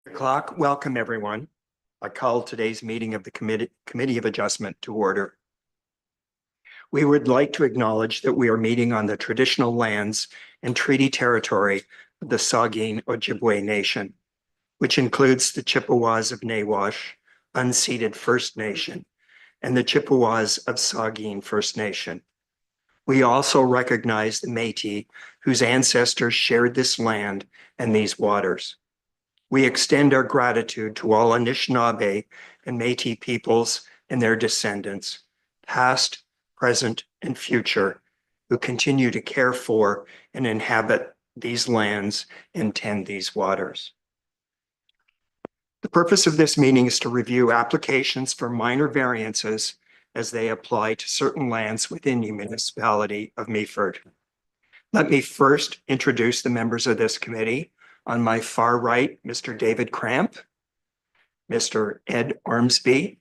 O'clock. Welcome, everyone. I call today's meeting of the Committee of Adjustment to order. We would like to acknowledge that we are meeting on the traditional lands and treaty territory of the Saugeen Ojibwe Nation, which includes the Chippewas of Nawash, unceded First Nation, and the Chippewas of Saugeen First Nation. We also recognize the Métis, whose ancestors shared this land and these waters. We extend our gratitude to all Anishinaabe and Métis peoples and their descendants, past, present, and future, who continue to care for and inhabit these lands and tend these waters. The purpose of this meeting is to review applications for minor variances as they apply to certain lands within the municipality of Meaford. Let me first introduce the members of this committee. On my far right, Mr. David Cramp, Mr. Ed Ormsby,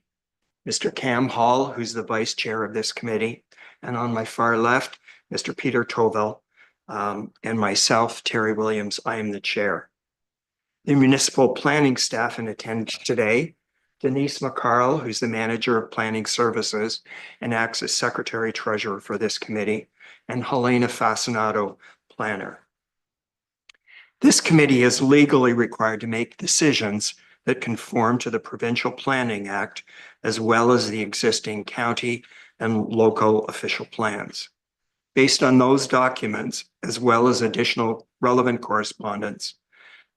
Mr. Cam Hall, who's the vice chair of this committee, and on my far left, Mr. Peter Tovell, and myself, Terry Williams. I am the chair. The municipal planning staff in attendance today, Denise McCarl, who's the manager of planning services and acts as secretary treasurer for this committee, and Helena Fascinato, planner. This committee is legally required to make decisions that conform to the Provincial Planning Act, as well as the existing county and local official plans. Based on those documents, as well as additional relevant correspondence,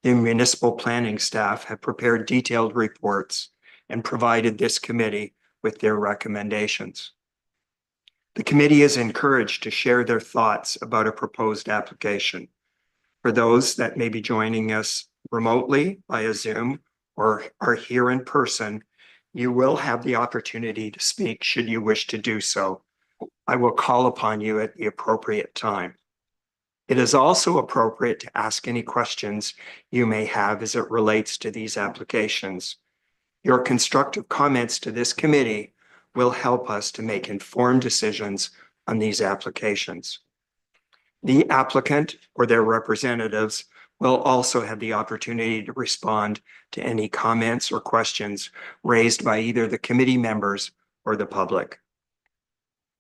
the municipal planning staff have prepared detailed reports and provided this committee with their recommendations. The committee is encouraged to share their thoughts about a proposed application. For those that may be joining us remotely via Zoom or are here in person, you will have the opportunity to speak should you wish to do so. I will call upon you at the appropriate time. It is also appropriate to ask any questions you may have as it relates to these applications. Your constructive comments to this committee will help us to make informed decisions on these applications. The applicant or their representatives will also have the opportunity to respond to any comments or questions raised by either the committee members or the public.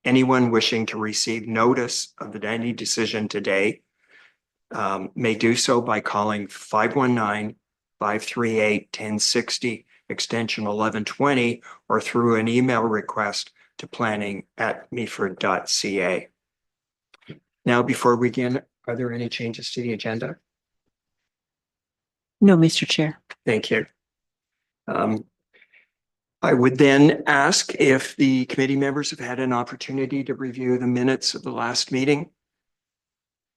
Anyone wishing to receive notice of any decision today may do so by calling 519-538-1060, extension 1120, or through an email request to planning@meaford.ca. Now, before we begin, are there any changes to the agenda? No, Mr. Chair. Thank you. I would then ask if the committee members have had an opportunity to review the minutes of the last meeting.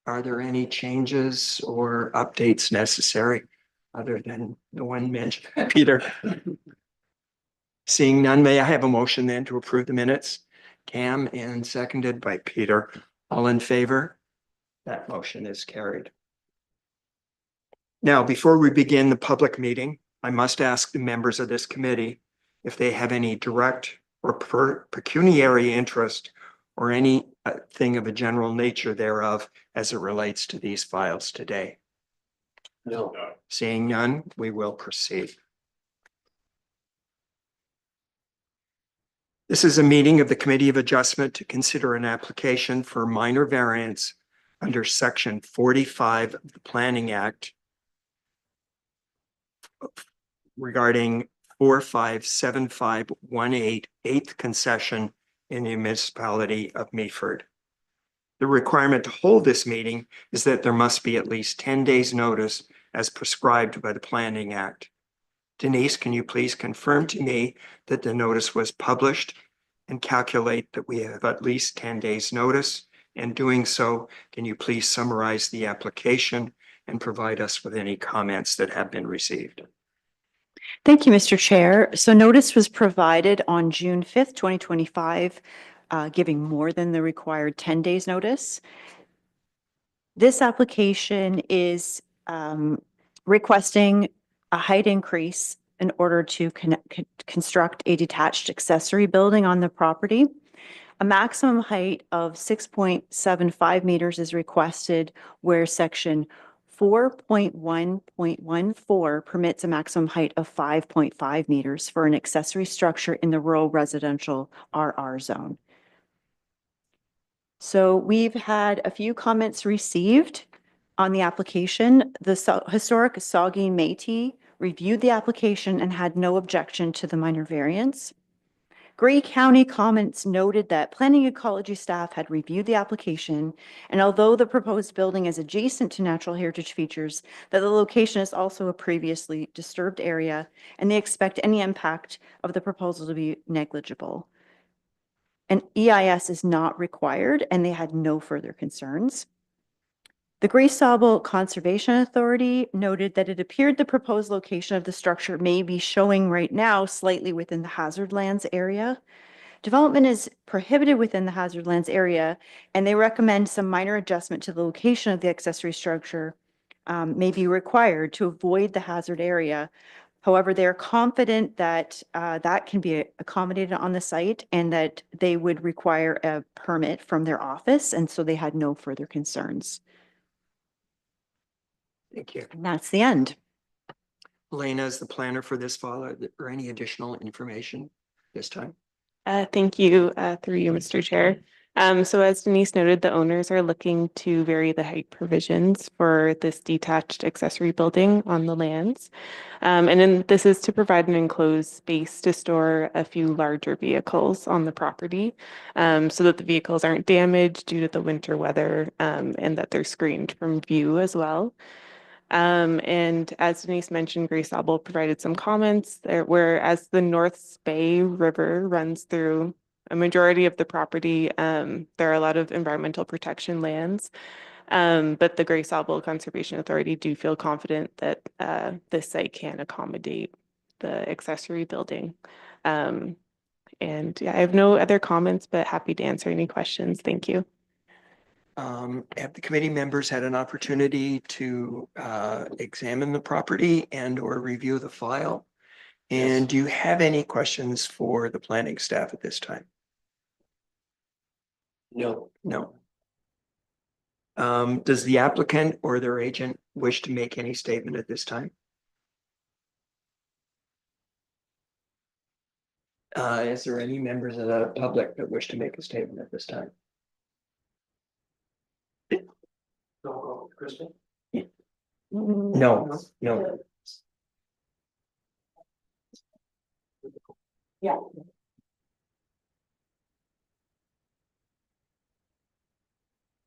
Are there any changes or updates necessary other than the one mentioned? Peter? Seeing none, may I have a motion then to approve the minutes? Cam, and seconded by Peter. All in favor? That motion is carried. Now, before we begin the public meeting, I must ask the members of this committee if they have any direct or pecuniary interest or anything of a general nature thereof as it relates to these files today. No. Seeing none, we will proceed. This is a meeting of the Committee of Adjustment to consider an application for minor variance under Section 45 of the Planning Act regarding 457518 8th concession in the municipality of Meaford. The requirement to hold this meeting is that there must be at least 10 days notice as prescribed by the Planning Act. Denise, can you please confirm to me that the notice was published and calculate that we have at least 10 days notice? And doing so, can you please summarize the application and provide us with any comments that have been received? Thank you, Mr. Chair. So notice was provided on June 5th, 2025, giving more than the required 10 days notice. This application is requesting a height increase in order to construct a detached accessory building on the property. A maximum height of 6.75 meters is requested where section 4.1.14 permits a maximum height of 5.5 meters for an accessory structure in the rural residential RR zone. So we've had a few comments received on the application. The historic Saugeen Métis reviewed the application and had no objection to the minor variance. Grey County comments noted that planning ecology staff had reviewed the application, and although the proposed building is adjacent to natural heritage features, that the location is also a previously disturbed area, and they expect any impact of the proposal to be negligible. An EIS is not required, and they had no further concerns. The Gray Sauble Conservation Authority noted that it appeared the proposed location of the structure may be showing right now slightly within the hazard lands area. Development is prohibited within the hazard lands area, and they recommend some minor adjustment to the location of the accessory structure may be required to avoid the hazard area. However, they are confident that that can be accommodated on the site and that they would require a permit from their office, and so they had no further concerns. Thank you. And that's the end. Elena, as the planner for this file, are there any additional information this time? Thank you, through you, Mr. Chair. So as Denise noted, the owners are looking to vary the height provisions for this detached accessory building on the lands. And then this is to provide an enclosed space to store a few larger vehicles on the property, so that the vehicles aren't damaged due to the winter weather, and that they're screened from view as well. And as Denise mentioned, Gray Sauble provided some comments there, whereas the North Spey River runs through a majority of the property, there are a lot of environmental protection lands. But the Gray Sauble Conservation Authority do feel confident that this site can accommodate the accessory building. And yeah, I have no other comments, but happy to answer any questions. Thank you. Have the committee members had an opportunity to examine the property and or review the file? And do you have any questions for the planning staff at this time? No. No. Does the applicant or their agent wish to make any statement at this time? Is there any members of the public that wish to make a statement at this time? Kristen? No, no. Yeah.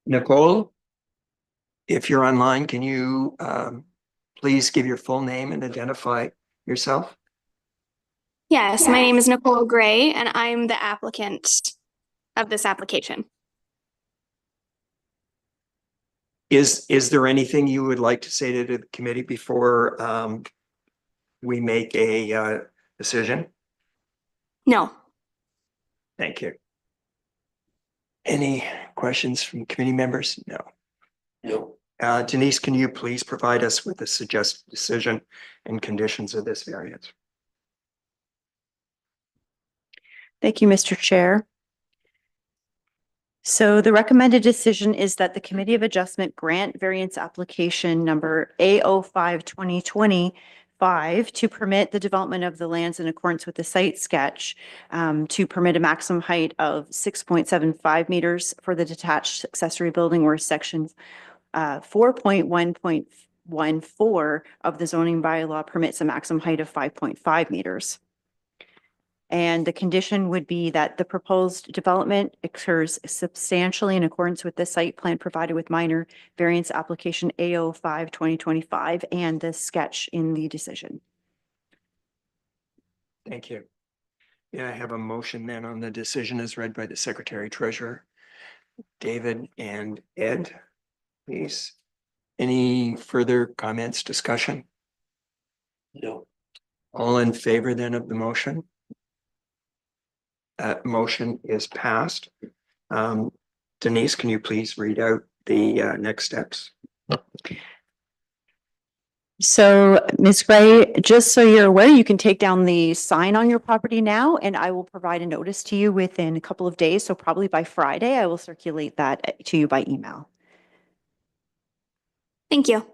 Nicole? If you're online, can you please give your full name and identify yourself? Yes, my name is Nicole Gray, and I'm the applicant of this application. Is there anything you would like to say to the committee before we make a decision? No. Thank you. Any questions from committee members? No. No. Denise, can you please provide us with the suggested decision and conditions of this variance? Thank you, Mr. Chair. So the recommended decision is that the Committee of Adjustment grant variance application number A05-2025 to permit the development of the lands in accordance with the site sketch, to permit a maximum height of 6.75 meters for the detached accessory building, where section 4.1.14 of the zoning bylaw permits a maximum height of 5.5 meters. And the condition would be that the proposed development occurs substantially in accordance with the site plan provided with minor variance application A05-2025 and the sketch in the decision. Thank you. Yeah, I have a motion then on the decision as read by the Secretary Treasurer. David and Ed, please. Any further comments, discussion? No. All in favor then of the motion? That motion is passed. Denise, can you please read out the next steps? So, Ms. Gray, just so you're aware, you can take down the sign on your property now, and I will provide a notice to you within a couple of days. So probably by Friday, I will circulate that to you by email. Thank you.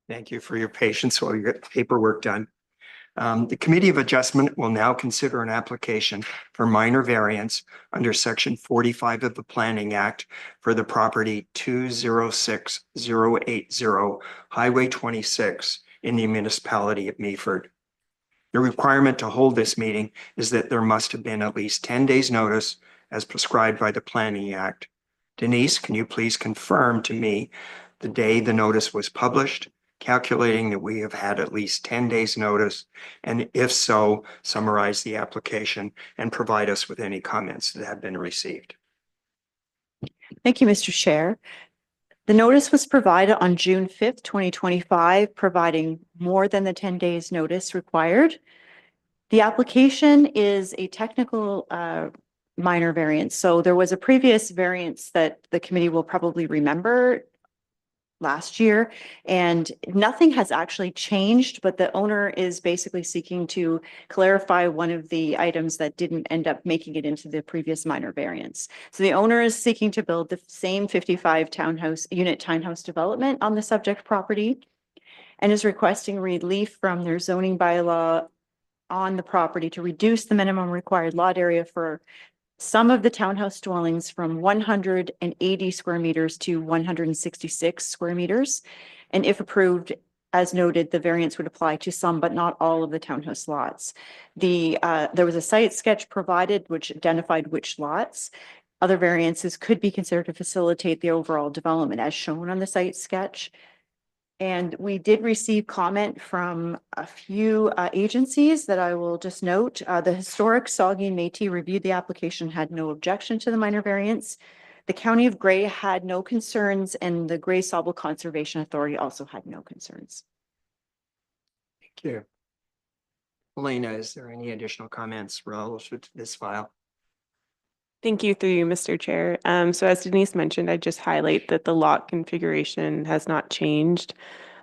Thank you for your patience while you get paperwork done. The Committee of Adjustment will now consider an application for minor variance under Section 45 of the Planning Act for the property 206080 Highway 26 in the municipality of Meaford. The requirement to hold this meeting is that there must have been at least 10 days' notice as prescribed by the Planning Act. Denise, can you please confirm to me the day the notice was published, calculating that we have had at least 10 days' notice, and if so, summarize the application and provide us with any comments that have been received. Thank you, Mr. Chair. The notice was provided on June 5th, 2025, providing more than the 10 days notice required. The application is a technical minor variance. So there was a previous variance that the committee will probably remember last year, and nothing has actually changed, but the owner is basically seeking to clarify one of the items that didn't end up making it into the previous minor variance. So the owner is seeking to build the same 55 unit townhouse development on the subject property and is requesting relief from their zoning bylaw on the property to reduce the minimum required lot area for some of the townhouse dwellings from 180 square meters to 166 square meters. And if approved, as noted, the variance would apply to some, but not all of the townhouse lots. There was a site sketch provided which identified which lots. Other variances could be considered to facilitate the overall development as shown on the site sketch. And we did receive comment from a few agencies that I will just note. The Historic Saugeen Métis reviewed the application, had no objection to the minor variance. The County of Grey had no concerns, and the Grey Sauble Conservation Authority also had no concerns. Thank you. Elena, is there any additional comments relative to this file? Thank you through you, Mr. Chair. So as Denise mentioned, I just highlight that the lot configuration has not changed.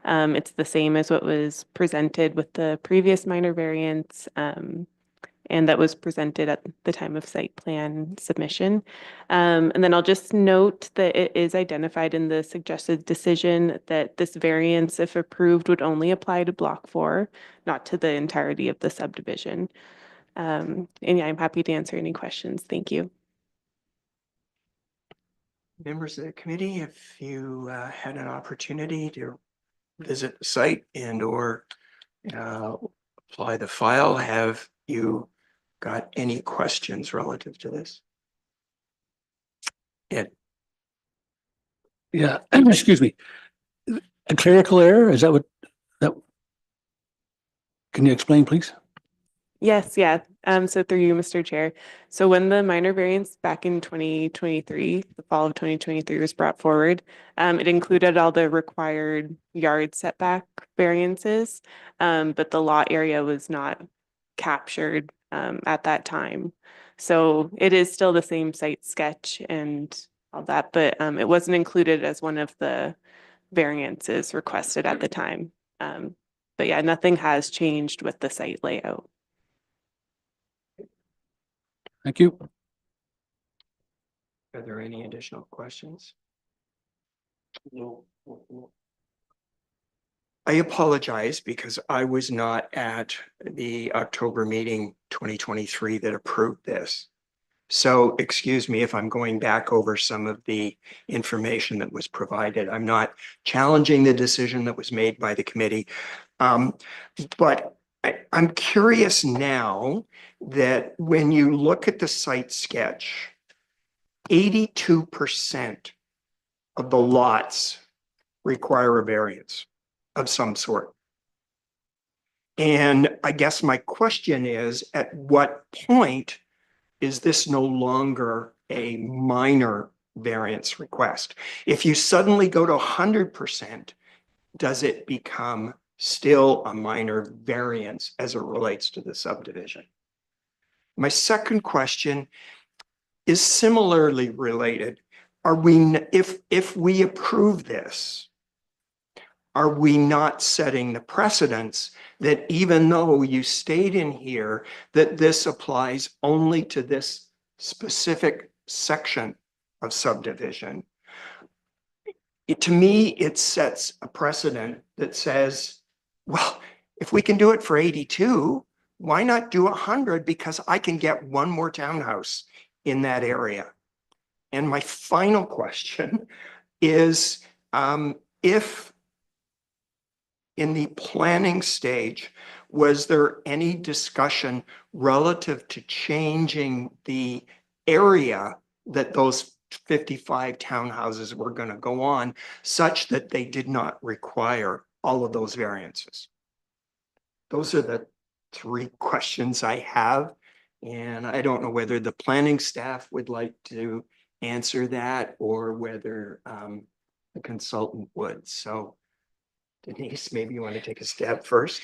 It's the same as what was presented with the previous minor variance, and that was presented at the time of site plan submission. And then I'll just note that it is identified in the suggested decision that this variance, if approved, would only apply to Block 4, not to the entirety of the subdivision. And yeah, I'm happy to answer any questions. Thank you. Members of the committee, if you had an opportunity to visit the site and or apply the file, have you got any questions relative to this? Ed? Yeah, excuse me. A clerical error, is that what that? Can you explain, please? Yes, yeah. So through you, Mr. Chair. So when the minor variance back in 2023, the fall of 2023 was brought forward, it included all the required yard setback variances, but the lot area was not captured at that time. So it is still the same site sketch and all that, but it wasn't included as one of the variances requested at the time. But yeah, nothing has changed with the site layout. Thank you. Are there any additional questions? No. I apologize because I was not at the October meeting 2023 that approved this. So excuse me if I'm going back over some of the information that was provided. I'm not challenging the decision that was made by the committee. But I'm curious now that when you look at the site sketch, 82% of the lots require a variance of some sort. And I guess my question is, at what point is this no longer a minor variance request? If you suddenly go to 100%, does it become still a minor variance as it relates to the subdivision? My second question is similarly related. Are we, if we approve this, are we not setting the precedence that even though you stayed in here, that this applies only to this specific section of subdivision? to me, it sets a precedent that says, well, if we can do it for 82, why not do 100? Because I can get one more townhouse in that area. And my final question is, if in the planning stage, was there any discussion relative to changing the area that those 55 townhouses were going to go on, such that they did not require all of those variances? Those are the three questions I have. And I don't know whether the planning staff would like to answer that or whether the consultant would. So Denise, maybe you want to take a stab first?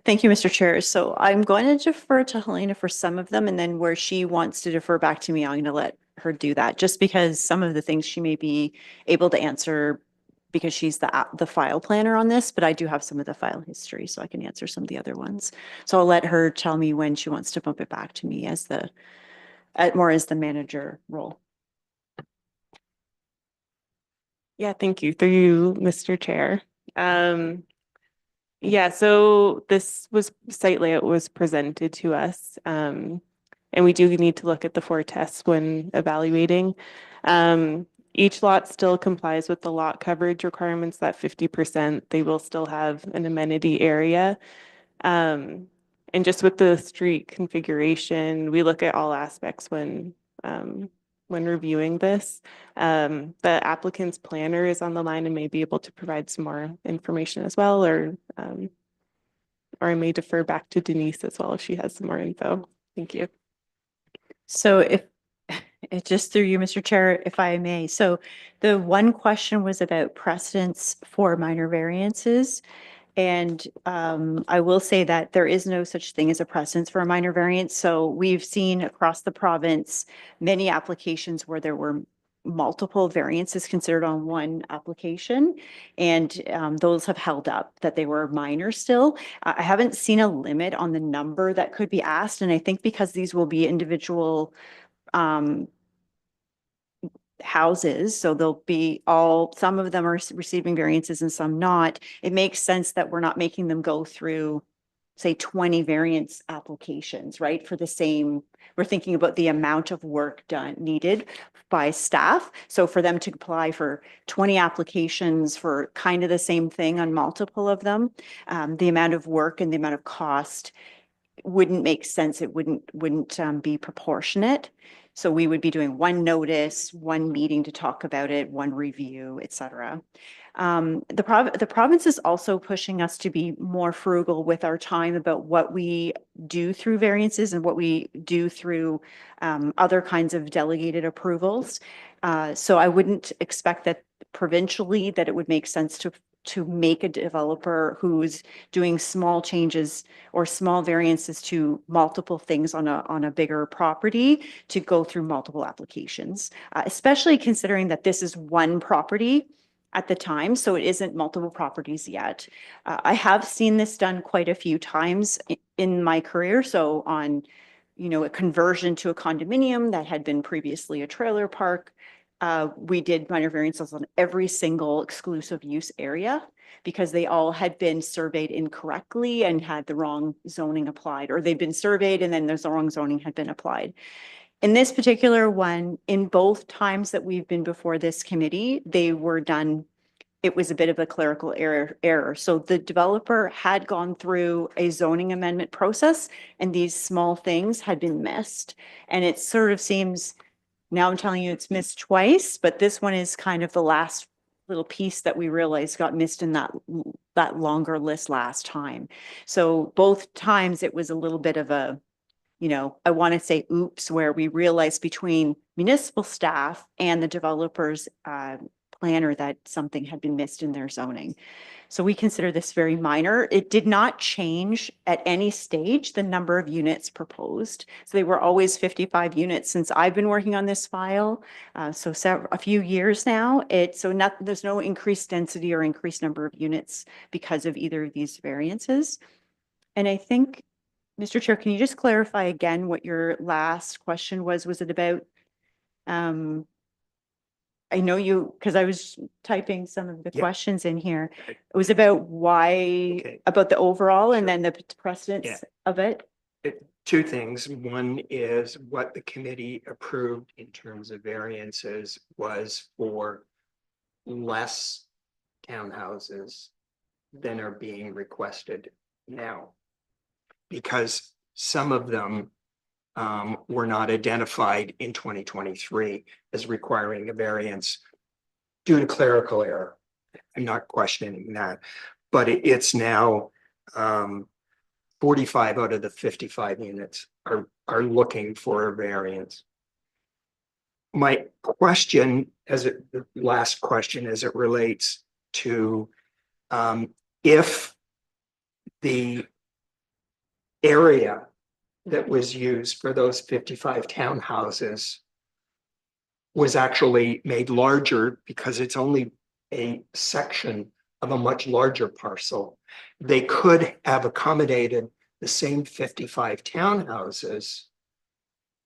Thank you, Mr. Chair. So I'm going to defer to Helena for some of them, and then where she wants to defer back to me, I'm going to let her do that, just because some of the things she may be able to answer because she's the file planner on this, but I do have some of the file history, so I can answer some of the other ones. So I'll let her tell me when she wants to bump it back to me as more as the manager role. Yeah, thank you. Through you, Mr. Chair. Yeah, so this site layout was presented to us. And we do need to look at the 4 tests when evaluating. Each lot still complies with the lot coverage requirements, that 50%. They will still have an amenity area. And just with the street configuration, we look at all aspects when reviewing this. The applicant's planner is on the line and may be able to provide some more information as well, or I may defer back to Denise as well if she has some more info. Thank you. So if it just through you, Mr. Chair, if I may. So the one question was about precedence for minor variances. And I will say that there is no such thing as a precedence for a minor variance. So we've seen across the province many applications where there were multiple variances considered on one application, and those have held up that they were minor still. I haven't seen a limit on the number that could be asked, and I think because these will be individual houses, so they'll be some of them are receiving variances and some not. It makes sense that we're not making them go through, say, 20 variance applications, right? For the same, we're thinking about the amount of work needed by staff. So for them to apply for 20 applications for kind of the same thing on multiple of them, the amount of work and the amount of cost wouldn't make sense. It wouldn't be proportionate. So we would be doing one notice, one meeting to talk about it, one review, et cetera. The province is also pushing us to be more frugal with our time about what we do through variances and what we do through other kinds of delegated approvals. So I wouldn't expect that provincially that it would make sense to make a developer who's doing small changes or small variances to multiple things on a bigger property to go through multiple applications, especially considering that this is one property at the time, so it isn't multiple properties yet. I have seen this done quite a few times in my career. So on, a conversion to a condominium that had been previously a trailer park, we did minor variances on every single exclusive use area because they all had been surveyed incorrectly and had the wrong zoning applied, or they'd been surveyed and then the wrong zoning had been applied. In this particular one, in both times that we've been before this committee, they were done, it was a bit of a clerical error. So the developer had gone through a zoning amendment process and these small things had been missed. And it sort of seems, now I'm telling you it's missed twice, but this one is kind of the last little piece that we realized got missed in that longer list last time. So both times it was a little bit of a, I want to say oops, where we realized between municipal staff and the developer's planner that something had been missed in their zoning. So we consider this very minor. It did not change at any stage the number of units proposed. So they were always 55 units since I've been working on this file. So a few years now. There's no increased density or increased number of units because of either of these variances. And I think, Mr. Chair, can you just clarify again what your last question was? Was it about, I know you, because I was typing some of the Yeah. questions in here. Okay. It was about why, Okay. about the overall and Sure. then the precedence of it. Two things. One is what the committee approved in terms of variances was for less townhouses than are being requested now. Because some of them were not identified in 2023 as requiring a variance due to clerical error. I'm not questioning that, but it's now 45 out of the 55 units are looking for a variance. My question, the last question as it relates to if the area that was used for those 55 townhouses was actually made larger because it's only a section of a much larger parcel. They could have accommodated the same 55 townhouses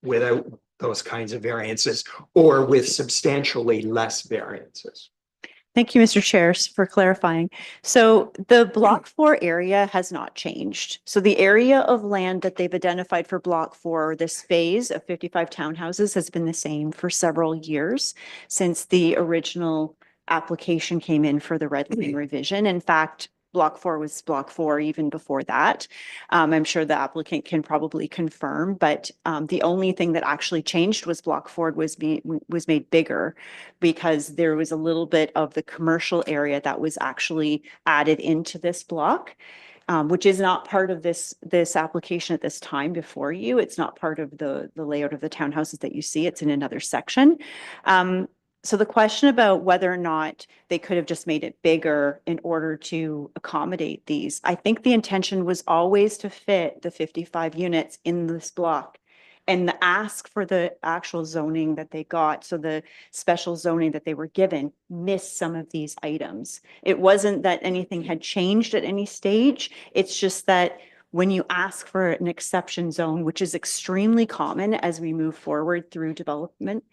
without those kinds of variances or with substantially less variances. Thank you, Mr. Chair, for clarifying. So the Block 4 area has not changed. So the area of land that they've identified for Block 4, this phase of 55 townhouses, has been the same for several years since the original application came in for the red line revision. In fact, Block 4 was Block 4 even before that. I'm sure the applicant can probably confirm, but the only thing that actually changed was Block 4 was made bigger because there was a little bit of the commercial area that was actually added into this block. Which is not part of this application at this time before you. It's not part of the layout of the townhouses that you see. It's in another section. So the question about whether or not they could have just made it bigger in order to accommodate these, I think the intention was always to fit the 55 units in this block. And the ask for the actual zoning that they got, so the special zoning that they were given, missed some of these items. It wasn't that anything had changed at any stage. It's just that when you ask for an exception zone, which is extremely common as we move forward through development,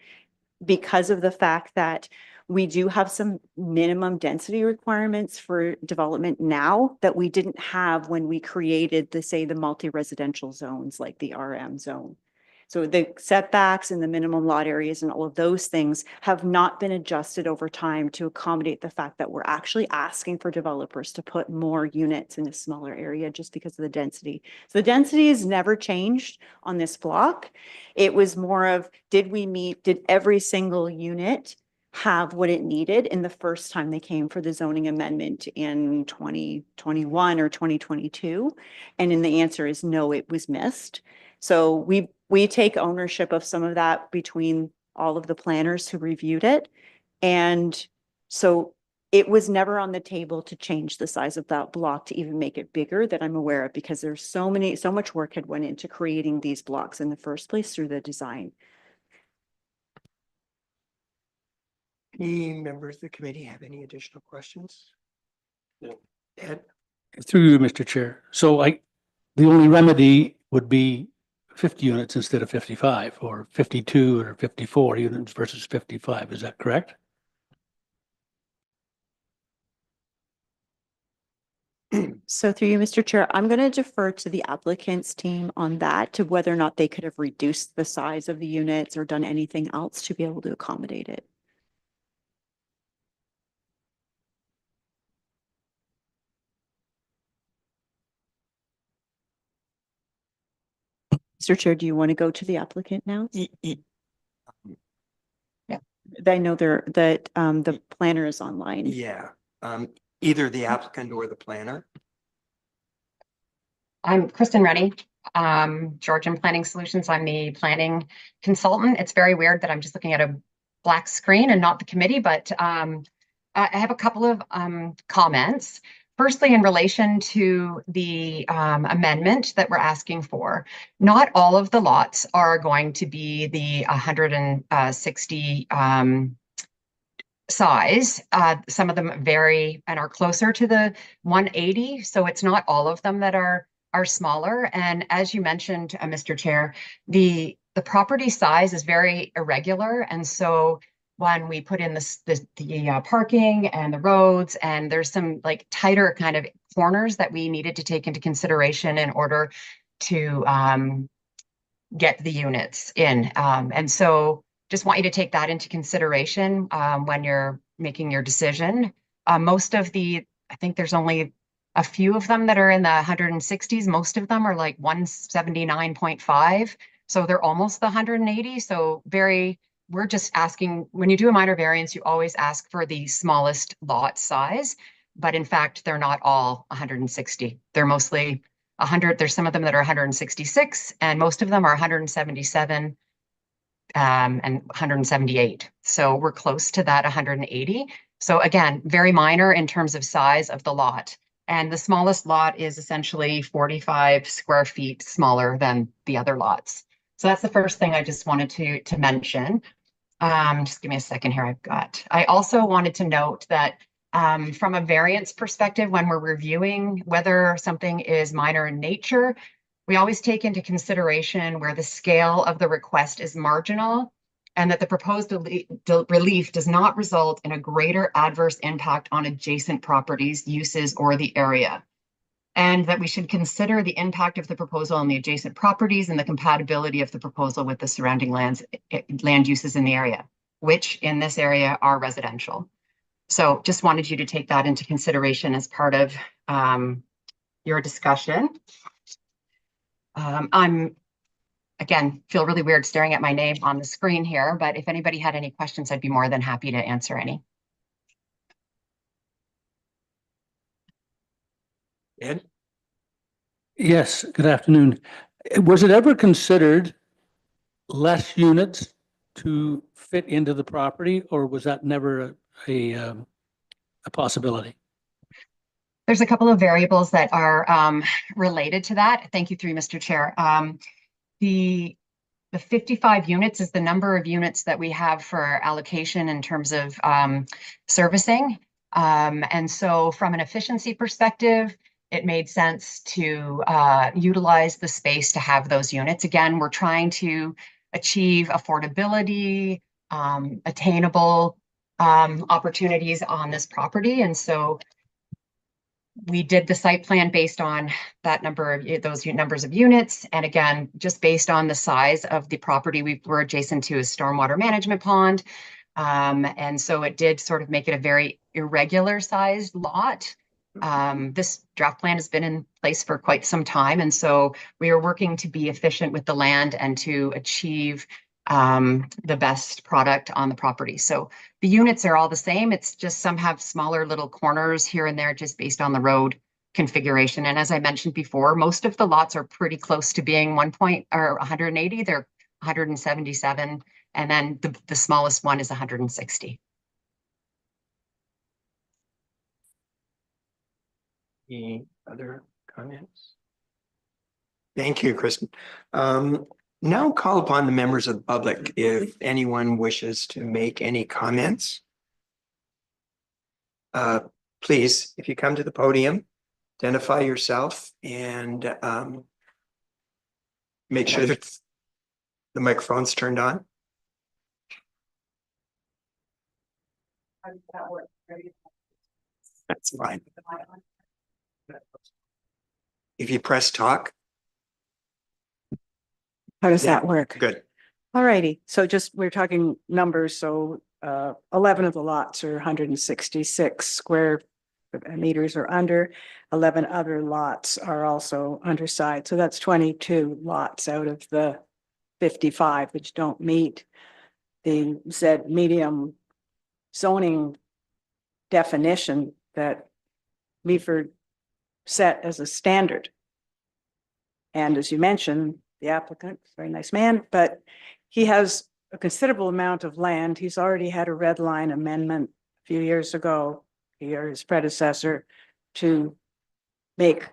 because of the fact that we do have some minimum density requirements for development now that we didn't have when we created the multi-residential zones like the RM zone. So the setbacks and the minimum lot areas and all of those things have not been adjusted over time to accommodate the fact that we're actually asking for developers to put more units in a smaller area just because of the density. So the density has never changed on this block. It was more of, did every single unit have what it needed in the first time they came for the zoning amendment in 2021 or 2022? And then the answer is no, it was missed. So we take ownership of some of that between all of the planners who reviewed it. And so it was never on the table to change the size of that block to even make it bigger that I'm aware of, because there's so much work had went into creating these blocks in the first place through the design. Any members of the committee have any additional questions? No. Ed? Through you, Mr. Chair. So the only remedy would be 50 units instead of 55, or 52 or 54 units versus 55. Is that correct? So through you, Mr. Chair, I'm going to defer to the applicant's team on that, to whether or not they could have reduced the size of the units or done anything else to be able to accommodate it. Mr. Chair, do you want to go to the applicant now? I know that the planner is online. Yeah, either the applicant or the planner. I'm Kristen Reddy, Georgian Planning Solutions. I'm the planning consultant. It's very weird that I'm just looking at a black screen and not the committee, but I have a couple of comments. Firstly, in relation to the amendment that we're asking for, not all of the lots are going to be the 160 size. Some of them vary and are closer to the 180. So it's not all of them that are smaller. And as you mentioned, Mr. Chair, the property size is very irregular. And so when we put in the parking and the roads, and there's some like tighter kind of corners that we needed to take into consideration in order to get the units in. And so just want you to take that into consideration when you're making your decision. Most of I think there's only a few of them that are in the 160s. Most of them are like 179.5. So they're almost the 180. So we're just asking, when you do a minor variance, you always ask for the smallest lot size. But in fact, they're not all 160. They're mostly 100. There's some of them that are 166, and most of them are 177 and 178. So we're close to that 180. So again, very minor in terms of size of the lot. And the smallest lot is essentially 45 square feet smaller than the other lots. So that's the first thing I just wanted to mention. Just give me a second here. I also wanted to note that from a variance perspective, when we're reviewing whether something is minor in nature, we always take into consideration where the scale of the request is marginal and that the proposed relief does not result in a greater adverse impact on adjacent properties, uses, or the area. And that we should consider the impact of the proposal on the adjacent properties and the compatibility of the proposal with the surrounding land uses in the area, which in this area are residential. So just wanted you to take that into consideration as part of your discussion. I'm, again, feel really weird staring at my name on the screen here, but if anybody had any questions, I'd be more than happy to answer any. Ed? Yes, good afternoon. Was it ever considered less units to fit into the property, or was that never a possibility? There's a couple of variables that are related to that. Thank you, Mr. Chair. The 55 units is the number of units that we have for allocation in terms of servicing. And so from an efficiency perspective, it made sense to utilize the space to have those units. Again, we're trying to achieve affordability, attainable opportunities on this property. And so we did the site plan based on that number of those numbers of units. And again, just based on the size of the property we're adjacent to a stormwater management pond. And so it did sort of make it a very irregular sized lot. This draft plan has been in place for quite some time. And so we are working to be efficient with the land and to achieve the best product on the property. So the units are all the same. It's just some have smaller little corners here and there just based on the road configuration. And as I mentioned before, most of the lots are pretty close to being 180. They're 177. And then the smallest one is 160. Any other comments? Thank you, Kristen. Now call upon the members of the public if anyone wishes to make any comments. Please, if you come to the podium, identify yourself and make sure that the microphone's turned on. That's fine. If you press talk, How does Yeah. that work? good. All righty. So just, we're talking numbers. So 11 of the lots are 166 square meters or under. 11 other lots are also underside. So that's 22 lots out of the 55, which don't meet the Z medium zoning definition that Meaford set as a standard. And as you mentioned, the applicant, very nice man, but he has a considerable amount of land. He's already had a red line amendment a few years ago, he or his predecessor, to make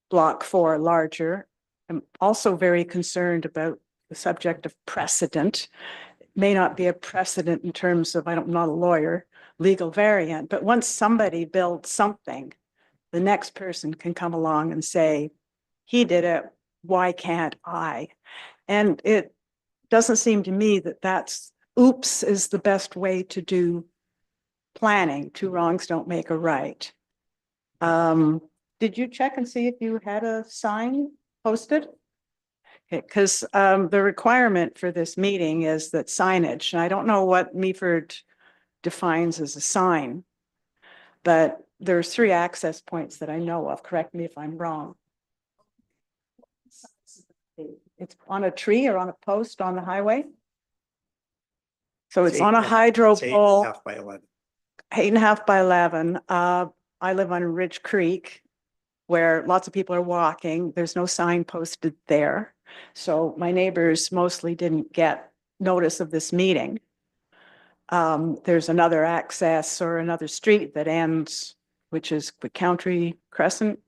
block 4 larger. I'm also very concerned about the subject of precedent. It may not be a precedent in terms of, I'm not a lawyer, legal variant, but once somebody builds something, the next person can come along and say, he did it, why can't I? And it doesn't seem to me that that's oops is the best way to do planning. Two wrongs don't make a right. Did you check and see if you had a sign posted? Okay, because the requirement for this meeting is that signage, and I don't know what Meaford defines as a sign, but there's 3 access points that I know of. Correct me if I'm wrong. It's on a tree or on a post on the highway? So it's on a hydro It's pole. 8.5 by 11. 8.5 by 11. I live on Ridge Creek where lots of people are walking. There's no sign posted there. So my neighbors mostly didn't get notice of this meeting. There's another access or another street that ends, which is Quick Country Crescent.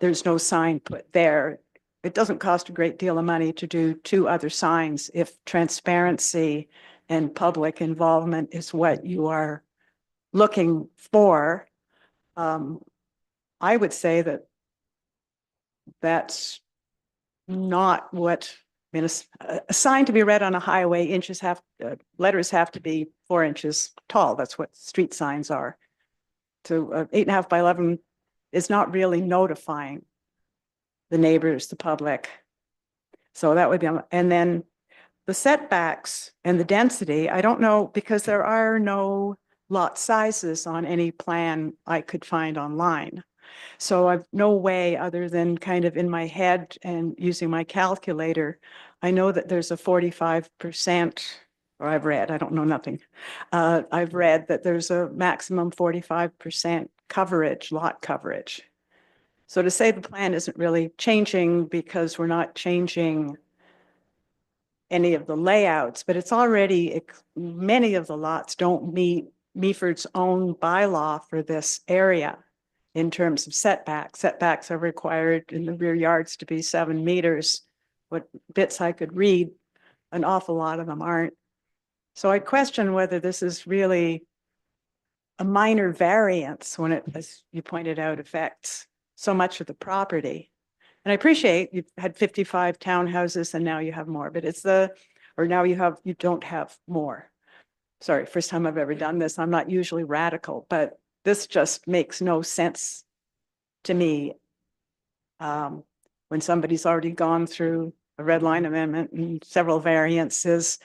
There's no sign put there. It doesn't cost a great deal of money to do 2 other signs if transparency and public involvement is what you are looking for. I would say that that's not what, I mean, a sign to be read on a highway, letters have to be 4 inches tall. That's what street signs are. So 8.5 by 11 is not really notifying the neighbors, the public. So that would be, and then the setbacks and the density, I don't know, because there are no lot sizes on any plan I could find online. So I've no way other than kind of in my head and using my calculator. I know that there's a 45%, or I've read, I don't know nothing. I've read that there's a maximum 45% coverage, lot coverage. So to say the plan isn't really changing because we're not changing any of the layouts, but it's already, many of the lots don't meet Meaford's own bylaw for this area in terms of setbacks. Setbacks are required in the rear yards to be 7 meters. What bits I could read, an awful lot of them aren't. So I question whether this is really a minor variance when it, as you pointed out, affects so much of the property. And I appreciate you've had 55 townhouses and now you have more, but it's now you don't have more. Sorry, first time I've ever done this. I'm not usually radical, but this just makes no sense to me. When somebody's already gone through a red line amendment and several variances.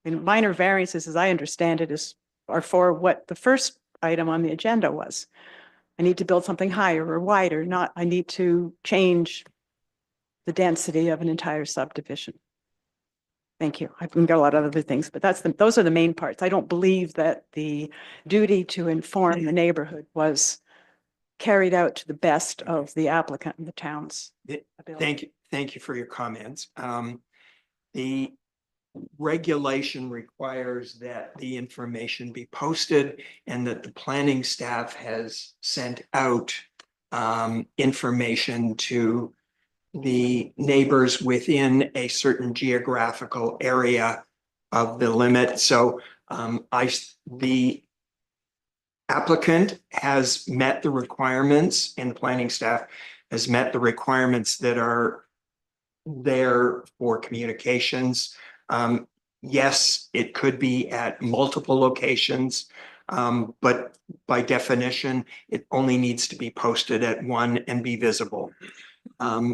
And minor variances, as I understand it, are for what the first item on the agenda was. I need to build something higher or wider, not I need to change the density of an entire subdivision. Thank you. I've got a lot of other things, but those are the main parts. I don't believe that the duty to inform the neighborhood was carried out to the best of the applicant and the town's ability. Thank you for your comments. The regulation requires that the information be posted and that the planning staff has sent out information to the neighbors within a certain geographical area of the limit. So the applicant has met the requirements and the planning staff has met the requirements that are there for communications. Yes, it could be at multiple locations, but by definition, it only needs to be posted at one and be visible.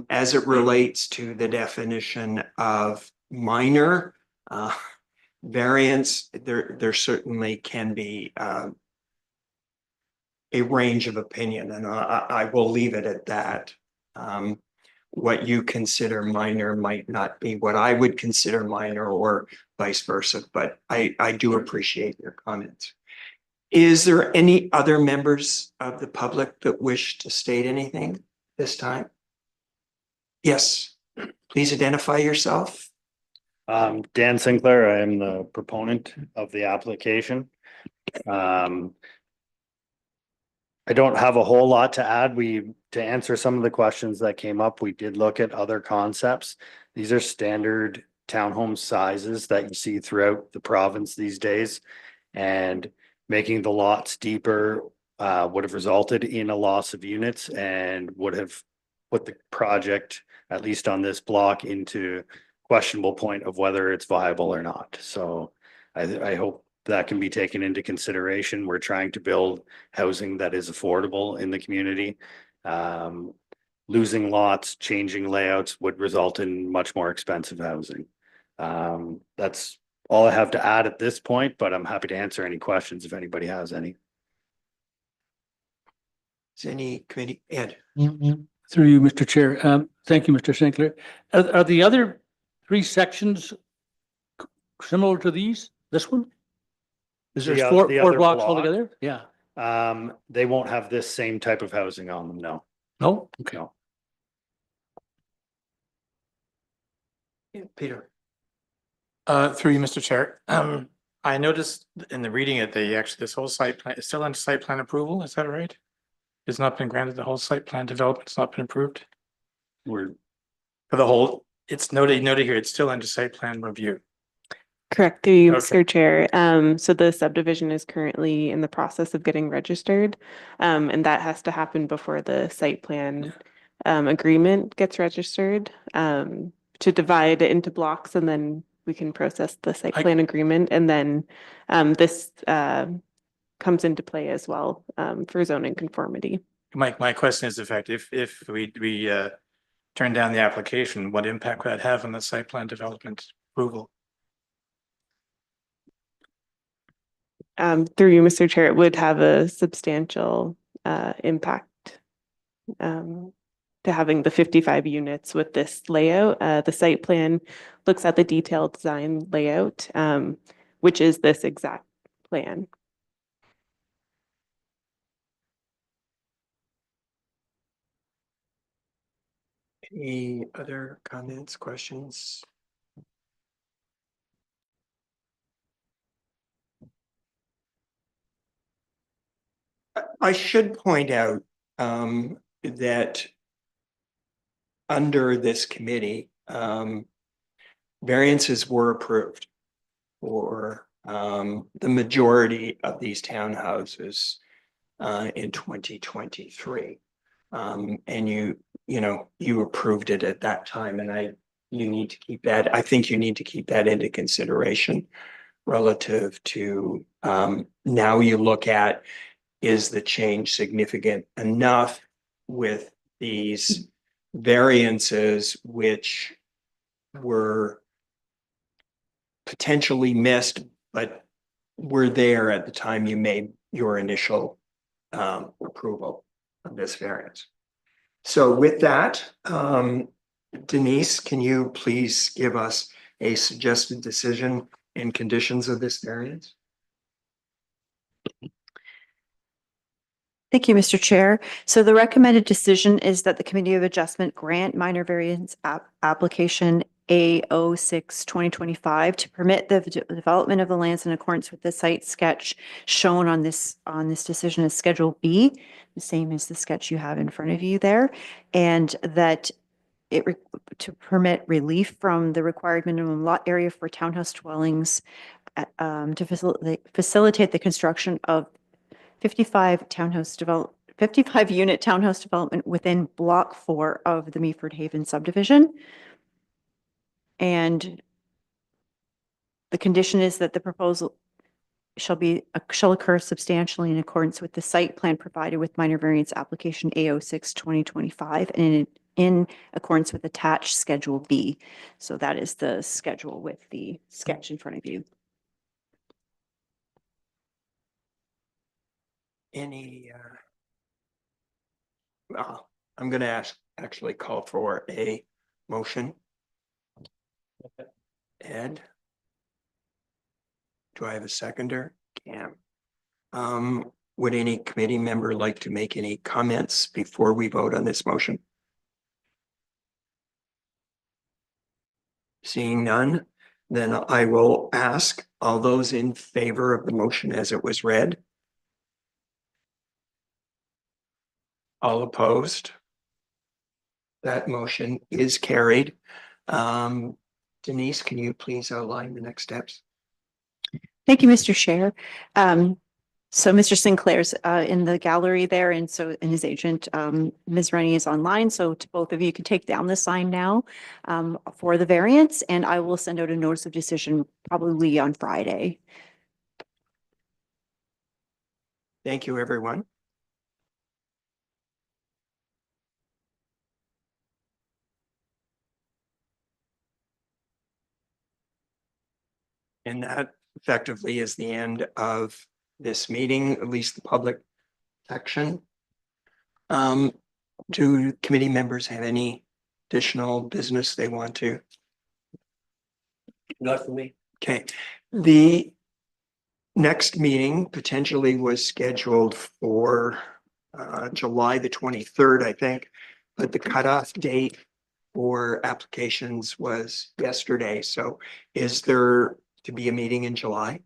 As it relates to the definition of minor variance, there certainly can be a range of opinion, and I will leave it at that. What you consider minor might not be what I would consider minor, or vice versa, but I do appreciate your comments. Is there any other members of the public that wish to state anything this time? Yes, please identify yourself. Dan Sinclair, I am the proponent of the application. I don't have a whole lot to add. To answer some of the questions that came up, we did look at other concepts. These are standard townhome sizes that you see throughout the province these days. And making the lots deeper would have resulted in a loss of units and would have put the project, at least on this block, into questionable point of whether it's viable or not. So I hope that can be taken into consideration. We're trying to build housing that is affordable in the community. Losing lots, changing layouts would result in much more expensive housing. That's all I have to add at this point, but I'm happy to answer any questions if anybody has any. Is any committee, Ed? Through you, Mr. Chair. Thank you, Mr. Sinclair. Are the other 3 sections similar to this one? Is there The four other blocks block? altogether? Yeah. They won't have this same type of housing on them, no. No? Okay. No. Peter? Through you, Mr. Chair. I noticed in the reading it, this whole site plan is still under site plan approval. Is that right? It's not been granted, the whole site plan development's not been approved We're, for the whole, it's noted here, it's still under site plan review. Correct, through you, Okay. Mr. Chair. So the subdivision is currently in the process of getting registered. And that has to happen before the site plan agreement gets registered to divide it into blocks, and then we can process the site plan agreement. And then this comes into play as well for zoning conformity. My question is, in fact, if we turn down the application, what impact would that have on the site plan development approval? Through you, Mr. Chair, it would have a substantial impact to having the 55 units with this layout. The site plan looks at the detailed design layout, which is this exact plan. Any other comments, questions? I should point out that under this committee, variances were approved for the majority of these townhouses in 2023. And you approved it at that time, and you need to keep that, I think you need to keep that into consideration relative to now you look at, is the change significant enough with these variances which were potentially missed, but were there at the time you made your initial approval of this variance. So with that, Denise, can you please give us a suggested decision and conditions of this variance? Thank you, Mr. Chair. So the recommended decision is that the Committee of Adjustment grant minor variance application A06-2025 to permit the development of the lands in accordance with the site sketch shown on this decision as Schedule B, the same as the sketch you have in front of you there, and that to permit relief from the required minimum lot area for townhouse dwellings to facilitate the construction of 55 unit townhouse development within Block 4 of the Meaford Haven subdivision. And the condition is that the proposal shall occur substantially in accordance with the site plan provided with minor variance application A06-2025 and in accordance with attached Schedule B. So that is the schedule with the sketch in front of you. I'm going to actually call for a motion. Ed? Do I have a seconder? Cam. Would any committee member like to make any comments before we vote on this motion? Seeing none, then I will ask all those in favor of the motion as it was read. All opposed? That motion is carried. Denise, can you please outline the next steps? Thank you, Mr. Chair. So Mr. Sinclair's in the gallery there, and so, and his agent, Ms. Rennie is online, so to both of you can take down the sign now for the variance, and I will send out a notice of decision probably on Friday. Thank you, everyone. And that effectively is the end of this meeting, at least the public section. Do committee members have any additional business they want to? Not for me. Okay, the next meeting potentially was scheduled for July the 23rd, I think, but the cutoff date for applications was yesterday. So is there to be a meeting in July?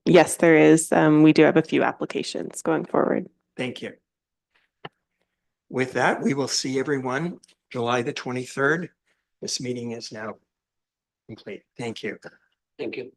Yes, there is. We do have a few applications going forward. Thank you. With that, we will see everyone July the 23rd. This meeting is now complete. Thank you. Thank you.